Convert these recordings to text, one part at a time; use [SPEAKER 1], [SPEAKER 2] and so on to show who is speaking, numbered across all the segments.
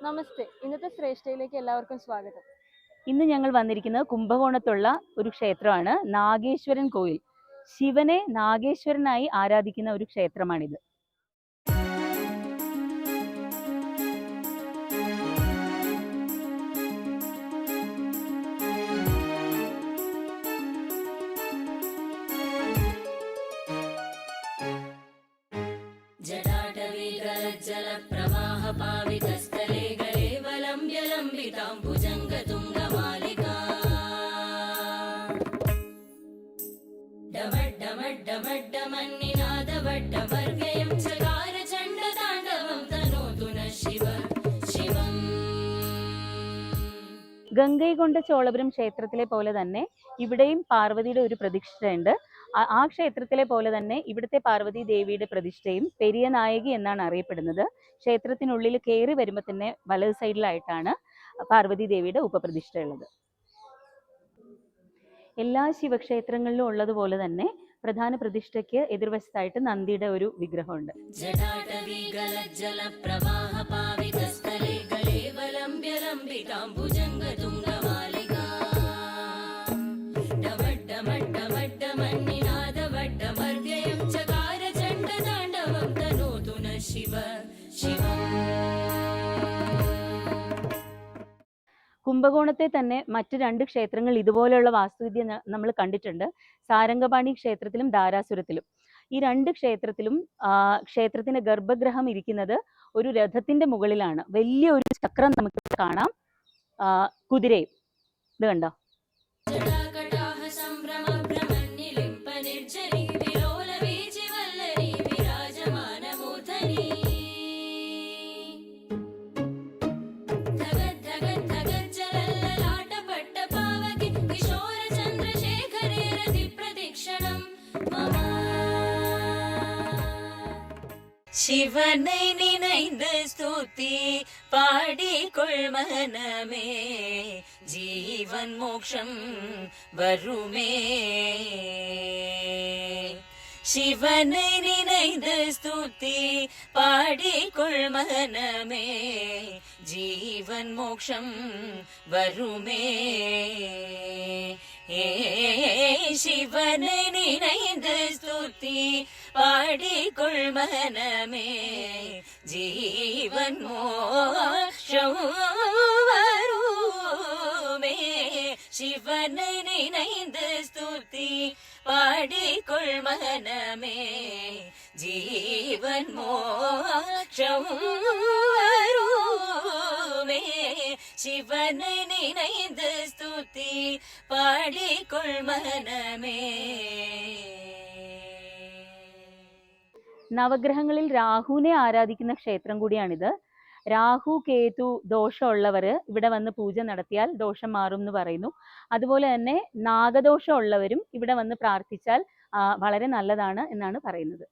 [SPEAKER 1] നമസ്തേ. ഇന്നത്തെ ശ്രേഷ്ഠയിലേക്ക് എല്ലാവർക്കും സ്വാഗതം.
[SPEAKER 2] ഇന്ന് ഞങ്ങൾ വന്നിരിക്കുന്നത് കുംഭകോണത്തുള്ള ഒരു ക്ഷേത്രമാണ് നാഗേശ്വരൻ കോയിൽ. ശിവനെ നാഗേശ്വരനായി ആരാധിക്കുന്ന ഒരു ക്ഷേത്രമാണിത്.
[SPEAKER 3] जलप्रवाहपावितस्थले गलेवलम्ब्य लम्बितां भुजङ्गतुङ्गमालिका डमड्डमड्डमड्डमन्निनादवड्डमर्व्ययं चकार चण्डताण्डवं तनोतु नः शिव शिवम्.
[SPEAKER 2] ഗംഗൈകൊണ്ട ചോളപുരം ക്ഷേത്രത്തിലെ പോലെ തന്നെ ഇവിടെയും പാർവതിയുടെ ഒരു പ്രതിഷ്ഠയുണ്ട്. ആ ക്ഷേത്രത്തിലെ പോലെ തന്നെ ഇവിടുത്തെ പാർവതി ദേവിയുടെ പ്രതിഷ്ഠയും പെരിയ നായകി എന്നാണ് അറിയപ്പെടുന്നത്. ക്ഷേത്രത്തിനുള്ളിൽ കയറി വരുമ്പോൾ തന്നെ വലത് സൈഡിലായിട്ടാണ് പാർവതി ദേവിയുടെ ഉപപ്രതിഷ്ഠ ഉള്ളത്. എല്ലാ ശിവക്ഷേത്രങ്ങളിലും ഉള്ളതുപോലെ തന്നെ പ്രധാന പ്രതിഷ്ഠയ്ക്ക് എതിർവശത്തായിട്ട് നന്ദിയുടെ ഒരു വിഗ്രഹമുണ്ട്. കുംഭകോണത്തെ തന്നെ മറ്റ് രണ്ട് ക്ഷേത്രങ്ങൾ ഇതുപോലെയുള്ള വാസ്തുവിദ്യ നമ്മൾ കണ്ടിട്ടുണ്ട്. സാരംഗപാണി ക്ഷേത്രത്തിലും ധാരാസുരത്തിലും. ഈ രണ്ട് ക്ഷേത്രത്തിലും ക്ഷേത്രത്തിന്റെ ഗർഭഗൃഹം ഇരിക്കുന്നത് ഒരു രഥത്തിന്റെ മുകളിലാണ്. വലിയ ഒരു ചക്രം നമുക്ക് കാണാം, കുതിരയും. ഇത് കണ്ടോ?
[SPEAKER 3] சிவனை நினைந்து ஸ்துதி பாடிக்கொள் மனமே, ஜீவன் மோக்ஷம் வருமே. சிவனை நினைந்து ஸ்துதி பாடிக்கொள் மனமே, ஜீவன் மோக்ஷம் வருமே. சிவனை நினைந்து ஸ்துதி பாடிக்கொள் மனமே, ஜீவன் மோக்ஷம் வருமே. சிவனை நினைந்து ஸ்துதி பாடிக்கொள் மனமே, ஜீவன் மோக்ஷம் வருமே. சிவனை நினைந்து ஸ்துதி பாடிக்கொள் மனமே.
[SPEAKER 2] നവഗ്രഹങ്ങളിൽ രാഹുവിനെ ആരാധിക്കുന്ന ക്ഷേത്രം കൂടിയാണിത്. രാഹു കേതു ദോഷമുള്ളവർ ഇവിടെ വന്ന് പൂജ നടത്തിയാൽ ദോഷം മാറും എന്ന് പറയുന്നു. അതുപോലെ തന്നെ നാഗദോഷം ഉള്ളവരും ഇവിടെ വന്ന് പ്രാർത്ഥിച്ചാൽ വളരെ നല്ലതാണ് എന്നാണ് പറയുന്നത്.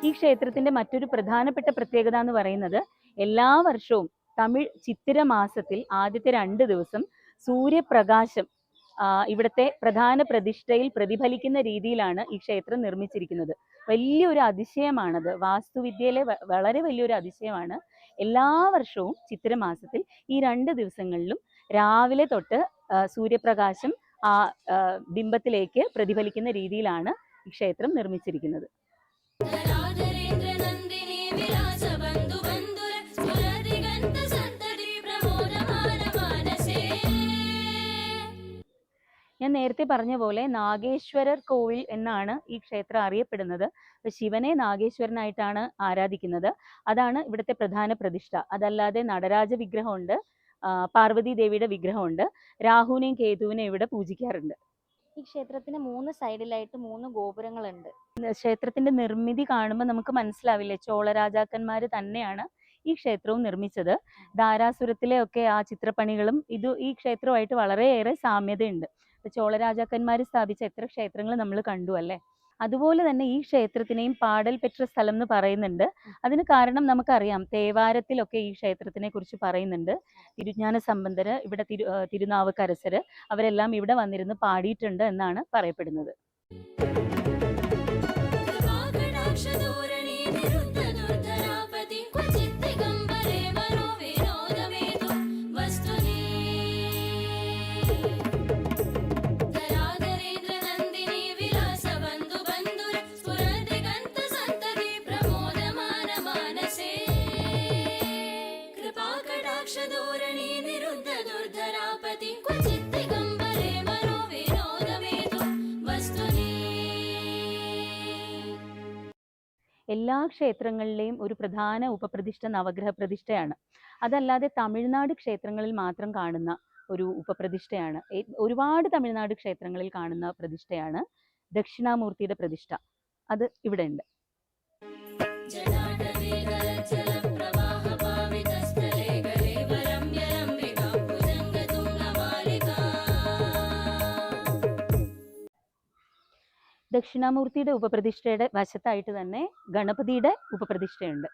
[SPEAKER 2] ഈ ക്ഷേത്രത്തിന്റെ മറ്റൊരു പ്രധാനപ്പെട്ട പ്രത്യേകത എന്ന് പറയുന്നത് എല്ലാ വർഷവും തമിഴ് ചിത്തിര മാസത്തിൽ ആദ്യത്തെ 2 ദിവസം സൂര്യപ്രകാശം ഇവിടുത്തെ പ്രധാന പ്രതിഷ്ഠയിൽ പ്രതിഫലിക്കുന്ന രീതിയിലാണ് ഈ ക്ഷേത്രം നിർമ്മിച്ചിരിക്കുന്നത്. വലിയൊരു അതിശയമാണത്. വാസ്തുവിദ്യയിലെ വളരെ വലിയൊരു അതിശയമാണ്. എല്ലാ വർഷവും ചിത്തിര മാസത്തിൽ ഈ 2 ദിവസങ്ങളിലും രാവിലെ തൊട്ട് സൂര്യപ്രകാശം ആ ബിംബത്തിലേക്ക് പ്രതിഫലിക്കുന്ന രീതിയിലാണ് ഈ ക്ഷേത്രം നിർമ്മിച്ചിരിക്കുന്നത്. ഞാൻ നേരത്തെ പറഞ്ഞ പോലെ നാഗേശ്വരർ കോവിൽ എന്നാണ് ഈ ക്ഷേത്രം അറിയപ്പെടുന്നത്. ശിവനെ നാഗേശ്വരനായിട്ടാണ് ആരാധിക്കുന്നത്. അതാണ് ഇവിടുത്തെ പ്രധാന പ്രതിഷ്ഠ. അതല്ലാതെ നടരാജ വിഗ്രഹമുണ്ട്, പാർവതി ദേവിയുടെ വിഗ്രഹമുണ്ട്, രാഹുവിനെയും കേതുവിനെയും ഇവിടെ പൂജിക്കാറുണ്ട്.
[SPEAKER 1] ഈ ക്ഷേത്രത്തിന് 3 സൈഡിലായിട്ട് 3 ഗോപുരങ്ങളുണ്ട്.
[SPEAKER 2] ക്ഷേത്രത്തിന്റെ നിർമ്മിതി കാണുമ്പോൾ നമുക്ക് മനസ്സിലാവില്ലേ, ചോള രാജാക്കന്മാർ തന്നെയാണ് ഈ ക്ഷേത്രവും നിർമ്മിച്ചത്. ധാരാസുരത്തിലെ ഒക്കെ ആ ചിത്രപ്പണികളും ഈ ക്ഷേത്രവുമായിട്ട് വളരെയേറെ സാമ്യതയുണ്ട്. ചോള രാജാക്കന്മാർ സ്ഥാപിച്ച എത്ര ക്ഷേത്രങ്ങൾ നമ്മൾ കണ്ടു അല്ലേ. അതുപോലെ തന്നെ ഈ ക്ഷേത്രത്തിനെയും പാടൽ പെറ്റ സ്ഥലം എന്ന് പറയുന്നുണ്ട്. അതിന് കാരണം നമുക്കറിയാം, തേവാരത്തിലൊക്കെ ഈ ക്ഷേത്രത്തിനെ കുറിച്ച് പറയുന്നുണ്ട്. തിരുജ്ഞാന സംബന്ധര്, ഇവിടെ തിരുനാവുക്കരസര് അവരെല്ലാം ഇവിടെ വന്നിരുന്ന് പാടിയിട്ടുണ്ട് എന്നാണ് പറയപ്പെടുന്നത്. എല്ലാ ക്ഷേത്രങ്ങളിലെയും ഒരു പ്രധാന ഉപപ്രതിഷ്ഠ നവഗ്രഹ പ്രതിഷ്ഠയാണ്. അതല്ലാതെ തമിഴ്നാട് ക്ഷേത്രങ്ങളിൽ മാത്രം കാണുന്ന ഒരു ഉപപ്രതിഷ്ഠയാണ്, ഒരുപാട് തമിഴ്നാട് ക്ഷേത്രങ്ങളിൽ കാണുന്ന പ്രതിഷ്ഠയാണ് ദക്ഷിണാമൂർത്തിയുടെ പ്രതിഷ്ഠ. അത് ഇവിടെ ഉണ്ട്. ദക്ഷിണാമൂർത്തിയുടെ ഉപപ്രതിഷ്ഠയുടെ വശത്തായിട്ട് തന്നെ ഗണപതിയുടെ ഉപപ്രതിഷ്ഠയുണ്ട്.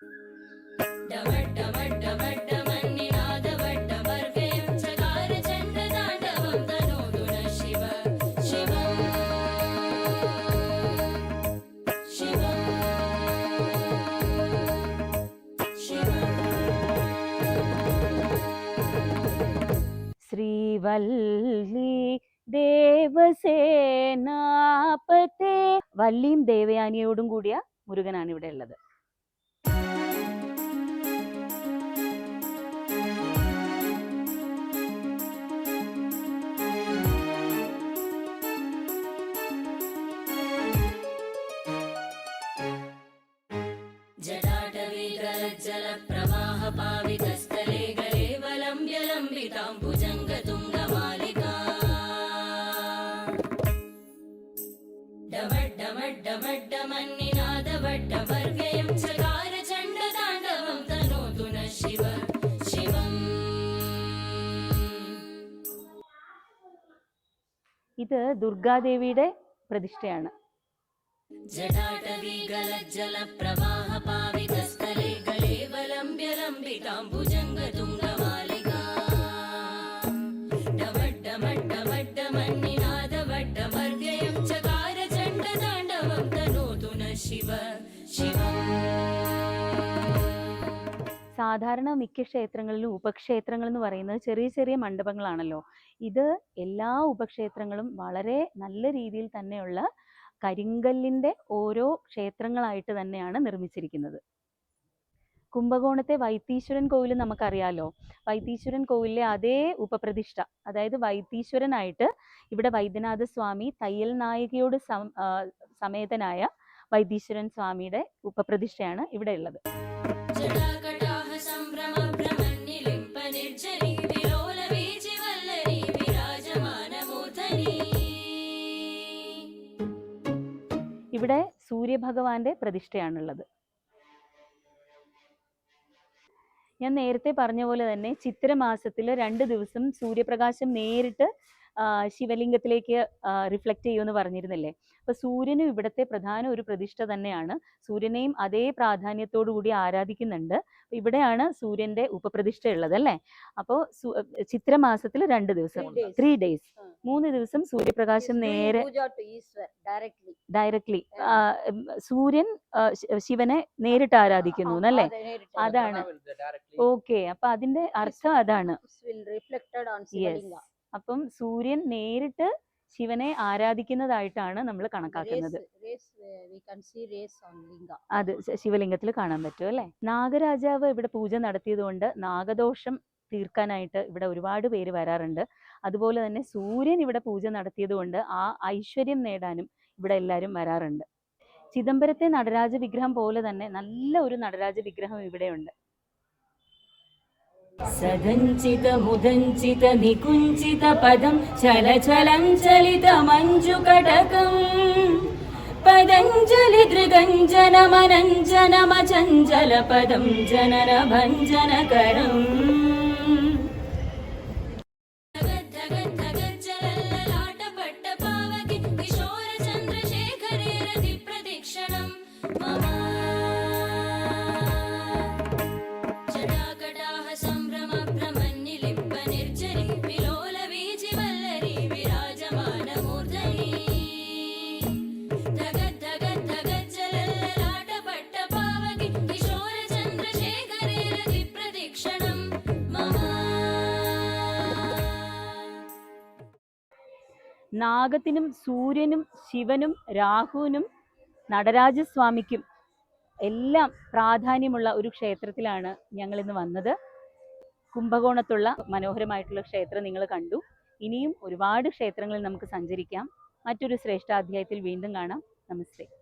[SPEAKER 2] ശ്രീവല്ലി ദേവസേനാപതേ, വല്ലിയും ദേവയാനിയോടും കൂടിയ മുരുകനാണ് ഇവിടെ ഉള്ളത്. ഇത് ദുർഗാദേവിയുടെ പ്രതിഷ്ഠയാണ്. സാധാരണ മിക്ക ക്ഷേത്രങ്ങളിലും ഉപക്ഷേത്രങ്ങൾ എന്ന് പറയുന്നത് ചെറിയ ചെറിയ മണ്ഡപങ്ങളാണല്ലോ. ഇത് എല്ലാ ഉപക്ഷേത്രങ്ങളും വളരെ നല്ല രീതിയിൽ തന്നെയുള്ള കരിങ്കല്ലിൻ്റെ ഓരോ ക്ഷേത്രങ്ങളായിട്ട് തന്നെയാണ് നിർമ്മിച്ചിരിക്കുന്നത്. കുംഭകോണത്തെ വൈത്തീശ്വരൻ കോവിൽ നമുക്കറിയാലോ. വൈത്തീശ്വരൻ കോവിലിലെ അതേ ഉപപ്രതിഷ്ഠ, അതായത് വൈത്തീശ്വരനായിട്ട് ഇവിടെ വൈദ്യനാഥ സ്വാമി തയ്യൽ നായികയോട് സമേതനായ വൈത്തീശ്വരൻ സ്വാമിയുടെ ഉപപ്രതിഷ്ഠയാണ് ഇവിടെ ഉള്ളത്. ഇവിടെ സൂര്യഭഗവാന്റെ പ്രതിഷ്ഠയാണുള്ളത്. ഞാൻ നേരത്തെ പറഞ്ഞ പോലെ തന്നെ ചിത്തിരമാസത്തിൽ 2 ദിവസം സൂര്യപ്രകാശം നേരിട്ട് ശിവലിംഗത്തിലേക്ക് റിഫ്ലക്റ്റ് ചെയ്യുമെന്ന് പറഞ്ഞിരുന്നില്ലേ. അപ്പൊ സൂര്യനും ഇവിടുത്തെ പ്രധാന ഒരു പ്രതിഷ്ഠ തന്നെയാണ്. സൂര്യനെയും അതേ പ്രാധാന്യത്തോടു കൂടി ആരാധിക്കുന്നുണ്ട്. ഇവിടെയാണ് സൂര്യന്റെ ഉപപ്രതിഷ്ഠ ഉള്ളത് അല്ലേ. അപ്പോൾ ചിത്രമാസത്തിൽ 2 ദിവസം 3 days 3 ദിവസം സൂര്യപ്രകാശം നേരെ ഡയറക്ട്ലി സൂര്യൻ ശിവനെ നേരിട്ട് ആരാധിക്കുന്നു അല്ലേ. അതാണ് ഓക്കെ. അപ്പൊ അതിന്റെ അർത്ഥം അതാണ്. അപ്പം സൂര്യൻ നേരിട്ട് ശിവനെ ആരാധിക്കുന്നതായിട്ടാണ് നമ്മൾ കണക്കാക്കുന്നത്. അത് ശിവലിംഗത്തിൽ കാണാൻ പറ്റും അല്ലെ. നാഗരാജാവ് ഇവിടെ പൂജ നടത്തിയത് കൊണ്ട് നാഗദോഷം തീർക്കാനായിട്ട് ഇവിടെ ഒരുപാട് പേര് വരാറുണ്ട്. അതുപോലെ തന്നെ സൂര്യൻ ഇവിടെ പൂജ നടത്തിയത് കൊണ്ട് ആ ഐശ്വര്യം നേടാനും ഇവിടെ എല്ലാവരും വരാറുണ്ട്. ചിദംബരത്തെ നടരാജ വിഗ്രഹം പോലെ തന്നെ നല്ല ഒരു നടരാജ വിഗ്രഹം ഇവിടെയുണ്ട്.
[SPEAKER 3] സദഞ്ചിത മുദഞ്ചിത നികുഞ്ചിത പദം ചലചലം ചലിത മഞ്ജുകടകം പതഞ്ജലി ദൃഗഞ്ജനമനഞ്ജനമചഞ്ചല പദം ജനന ഭഞ്ജനകരം ിൽ मम जटाकटाह सम्भ्रम भ्रमन्निलिम्ब निर्जरी विलोलवीजिवल्लरी विराजमानमूर्धनि धगद्धगद्धगज्जलल्ललाटपट्टपावकि किशोरचन्द्रशेखरे रतिप्रदक्षिणं मम
[SPEAKER 2] നാഗത്തിനും സൂര്യനും ശിവനും രാഹുവിനും നടരാജസ്വാമിക്കും എല്ലാം പ്രാധാന്യമുള്ള ഒരു ക്ഷേത്രത്തിലാണ് ഞങ്ങൾ ഇന്ന് വന്നത്. കുംഭകോണത്തുള്ള മനോഹരമായിട്ടുള്ള ക്ഷേത്രം നിങ്ങൾ കണ്ടു. ഇനിയും ഒരുപാട് ക്ഷേത്രങ്ങളിൽ നമുക്ക് സഞ്ചരിക്കാം. മറ്റൊരു ശ്രേഷ്ഠാധ്യായത്തിൽ വീണ്ടും കാണാം. നമസ്തേ.